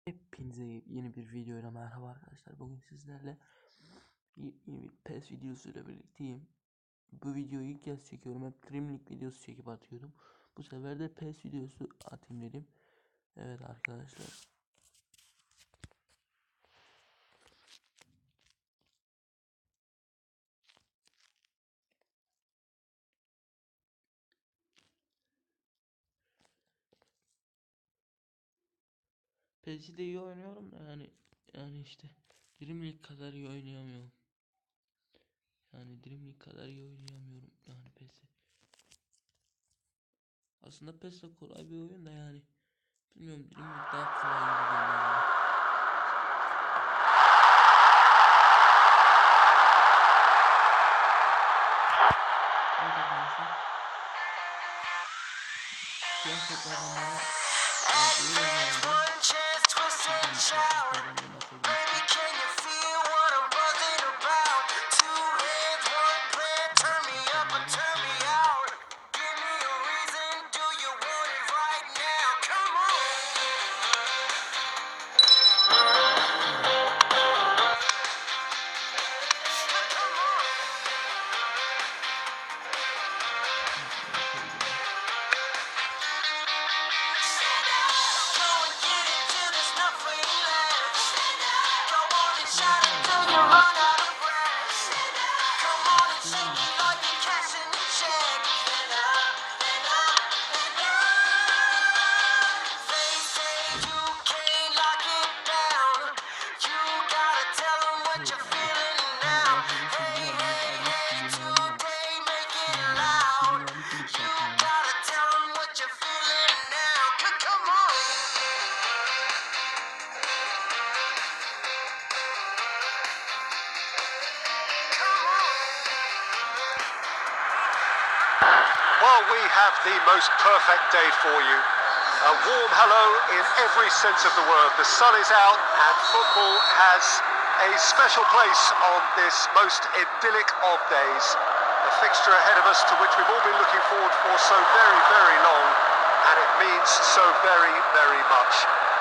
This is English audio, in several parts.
Hepinize yeni bir videoyla merhaba arkadaşlar. Bugün sizlerle yeni bir PES videosuyla birlikteyim. Bu videoyu ilk kez çekiyorum. Hep Dream League videosu çekip atıyordum. Bu sefer de PES videosu atayım dedim. Evet arkadaşlar. PES'i de iyi oynuyorum da yani işte Dream League kadar iyi oynayamıyorum. Yani Dream League kadar iyi oynayamıyorum yani PES'i. Aslında PES de kolay bir oyun da yani. Bilmiyorum, Dream League daha kolay gibi geliyor bana. Evet arkadaşlar. Siyah toplardan bana Well, we have the most perfect day for you. A warm hello in every sense of the word. The sun is out and football has a special place on this most idyllic of days. A fixture ahead of us to which we've all been looking forward for so very, very long, and it means so very, very much.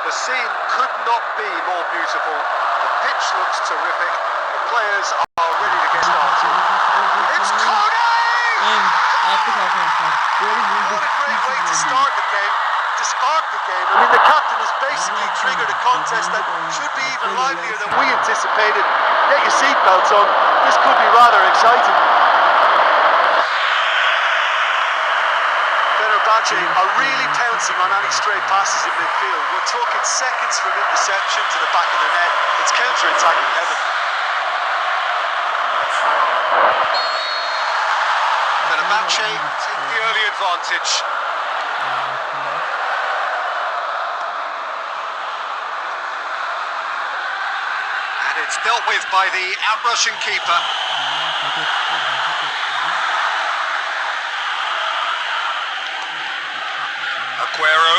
The scene could not be more beautiful. The pitch looks terrific. The players are ready to get started. It's Cody! Attık arkadaşlar. What a great way to start the game, to spark the game. I mean, the captain has basically triggered a contest that should be even livelier than we anticipated. Get your seatbelts on. This could be rather exciting. Fenerbahce are really pouncing on any stray passes in midfield. We're talking seconds from interception to the back of the net. It's counter-attacking heaven. Fenerbahce take the early advantage. And it's dealt with by the out-rushing keeper. Aguero.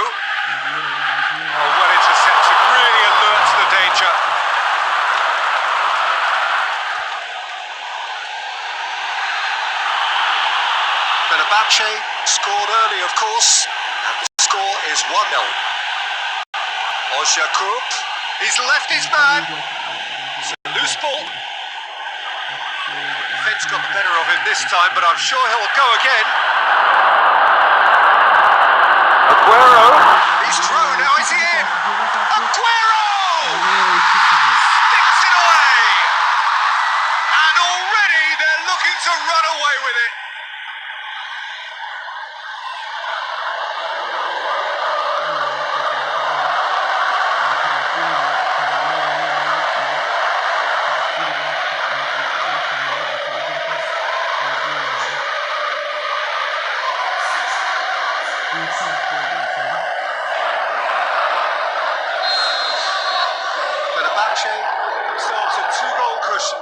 Oh, well intercepted, really alert to the danger. Fenerbahce scored early, of course, and the score is 1-0. Ozyakup, he's left his man. It's a loose ball. Defence got the better of him this time, but I'm sure he'll go again. Aguero, he's through, now is he in? Aguero! Sticks it away! And already they're looking to run away with it. Fenerbahce themselves a 2-goal cushion.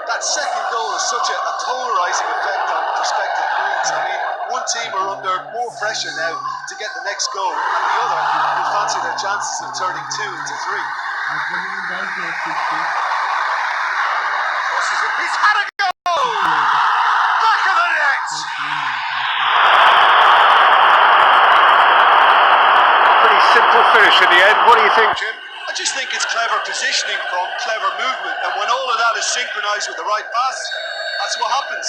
That second goal has such a polarising effect on prospective moods. I mean, one team are under more pressure now to get the next goal, and the other will fancy their chances of turning 2 into 3. He's had a goal! Back of the net! Pretty simple finish in the end. What do you think, Jim? just think it's clever positioning from clever movement, and when all of that is synchronised with the right pass, that's what happens.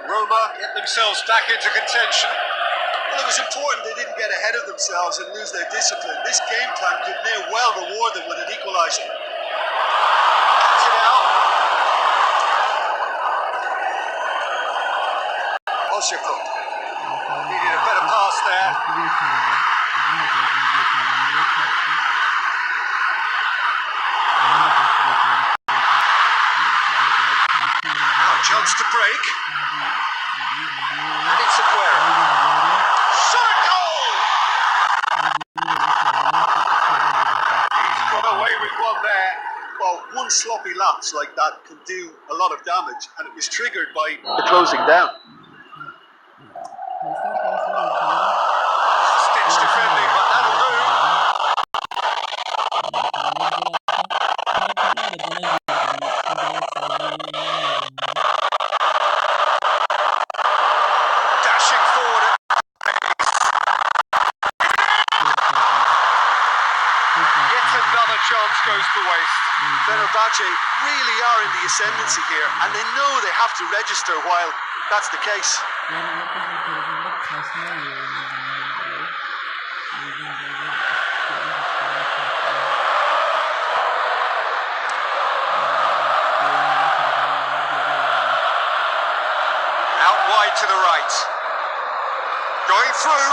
Roma get themselves back into contention. Well, it was important they didn't get ahead of themselves and lose their discipline. This game plan could near well reward them with an equaliser. That's it out. Oshiko needed a better pass there. Now chance to break. And it's Aguero. Shot a goal! He's got away with one there. Well, one sloppy lapse like that can do a lot of damage, and it was triggered by the closing down. Stitch defending, but that'll do. Dashing forward. Yet another chance goes to waste. Fenerbahce really are in the ascendancy here, and they know they have to register while that's the case. Out wide to the right. Going through.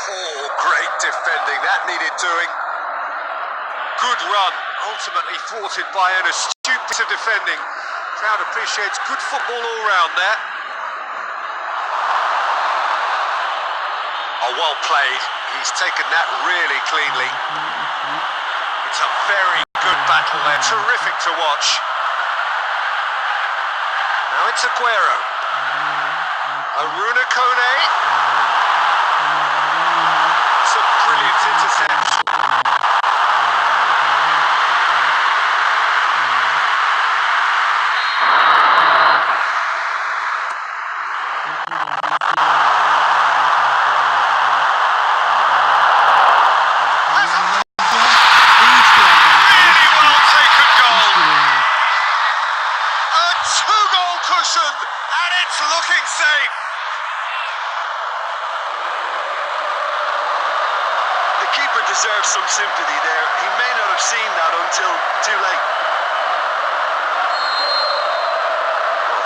Oh, great defending. That needed doing. Good run. Ultimately thwarted by an astute piece of defending. Crowd appreciates good football all round there. Oh, well played. He's taken that really cleanly. It's a very good battle there. Terrific to watch. Now it's Aguero. Aruna Kone. Some brilliant interception. And it's looking safe. The keeper deserves some sympathy there. He may not have seen that until too late. Well,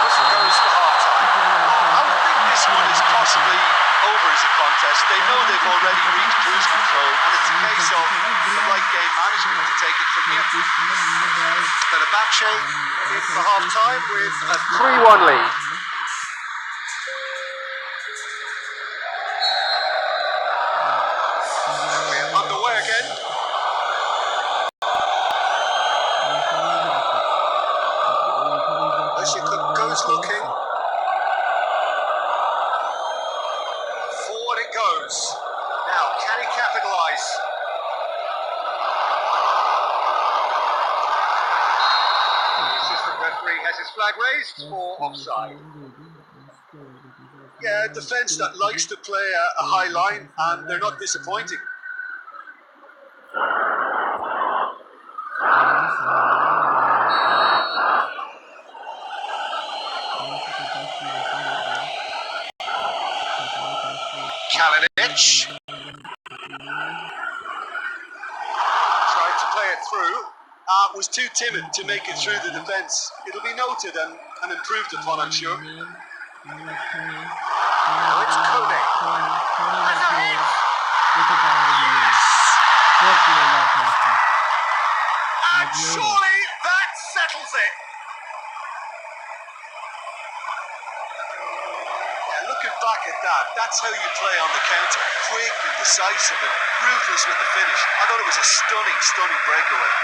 this goes for half-time. I would think this one is possibly over as a contest. They know they've already reached cruise control, and it's a case of the right game management to take it from here. Fenerbahce in for half-time with a 3-1 lead. We're underway again. Oshiko goes looking. Forward it goes. Now, can he capitalise? Referee has his flag raised for offside. Yeah, a defence that likes to play a high line, and they're not disappointing. Kalinic tried to play it through. Was too timid to make it through the defence. It'll be noted and improved upon, I'm sure. Now it's Kone. Yes! And surely that settles it. Yeah, looking back at that, that's how you play on the counter. Quick and decisive and ruthless with the finish. I thought it was a stunning, stunning breakaway.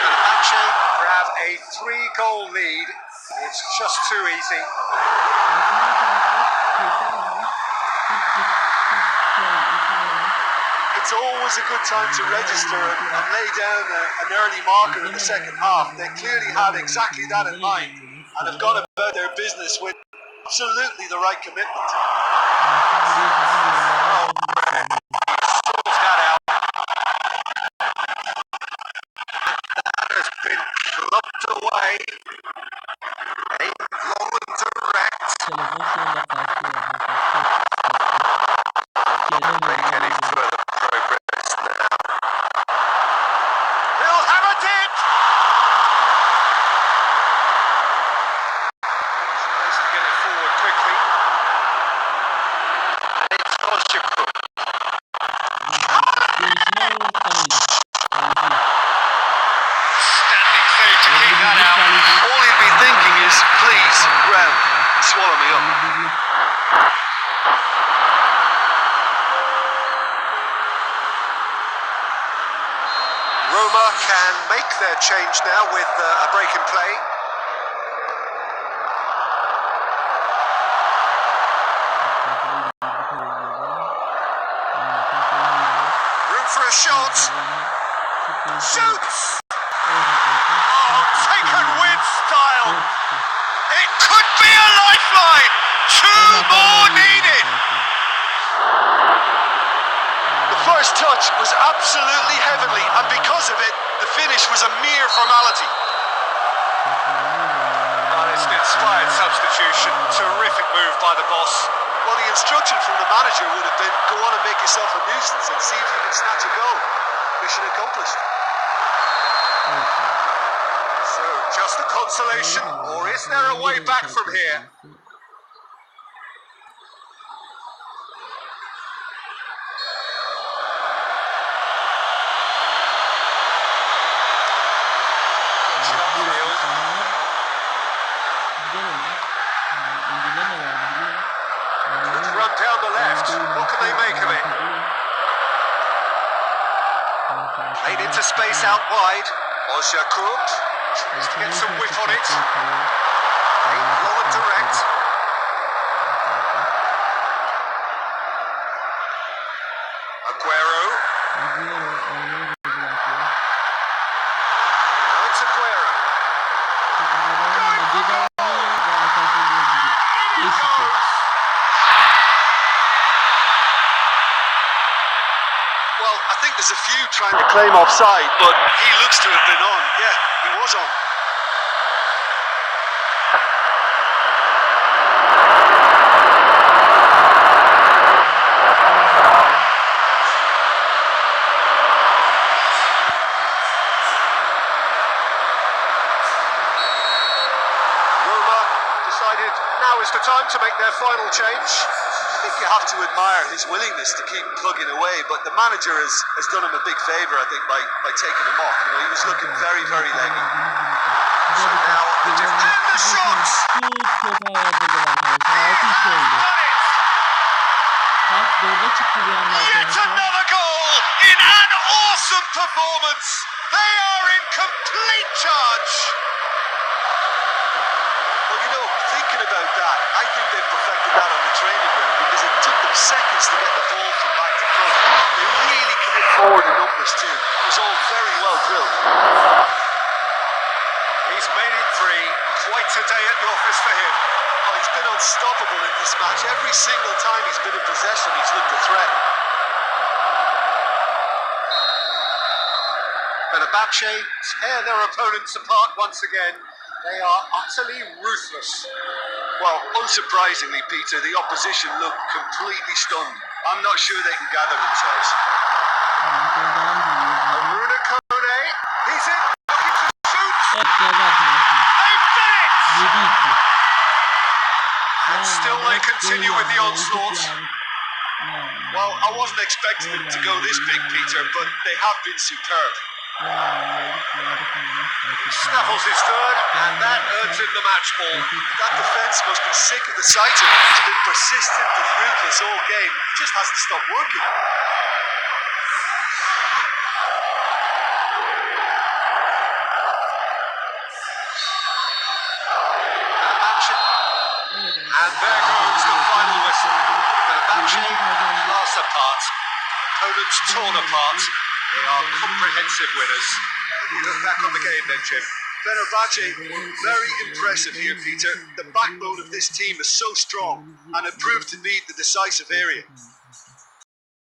Fenerbahce grab a 3-goal lead. It's just too easy. it's always a good time to register and lay down an early marker in the second half. They clearly had exactly that in mind and have gone about their business with absolutely the right commitment. That out. That has been clubbed away. Long and direct. Make any further progress now. He'll have a dip. Supposed to get it forward quickly. It's Yağmuru. Standing safe to keep that out. All he'd be thinking is, please, ground, swallow me up. Roma can make their change now with a break in play. Room for a shot. Shoots! Oh, taken with style. It could be a lifeline. Two more needed. The first touch was absolutely heavenly, and because of it, the finish was a mere formality. And it's an inspired substitution. Terrific move by the boss. Well, the instruction from the manager would have been, go on and make yourself a nuisance and see if you can snatch a goal. Mission accomplished. So, just a consolation, or is there a way back from here? Run down the left. What can they make of it? Played into space out wide. Yağmuru tries to get some whip on it. Aimed low and direct. Aguero. Now it's Aguero. In it goes. Well, I think there's a few trying to claim offside, but he looks to have been on. Yeah, he was on. Roma decided now is the time to make their final change. I think you have to admire his willingness to keep plugging away, but the manager has done him a big favour, I think, by taking him off. You know, he was looking very, very leggy. So now the defender shots. Yet another goal in an awesome performance. They are in complete charge. Well, you know, thinking about that, I think they've perfected that on the training ground because it took them seconds to get the ball from back to front. They really commit forward in numbers too. It was all very well drilled. He's made it three. Quite a day at the office for him. Well, he's been unstoppable in this match. Every single time he's been in possession, he's looked a threat. Fenerbahce tear their opponents apart once again. They are utterly ruthless. Well, unsurprisingly, Peter, the opposition look completely stunned. I'm not sure they can gather themselves. Aruna Kone, he's in, looking to shoot. They've done it! And still they continue with the onslaught. Well, I wasn't expecting them to go this big, Peter, but they have been superb. Snaffles his third, and that earns him the match ball. That defence must be sick of the sight of him. He's been persistent and ruthless all game. He just hasn't stopped working. And there goes the final whistle. Fenerbahce class apart. opponents torn apart. They are comprehensive winners. You look back on the game then, Jim. Fenerbahce were very impressive here, Peter. The backbone of this team is so strong and it proved to be the decisive area.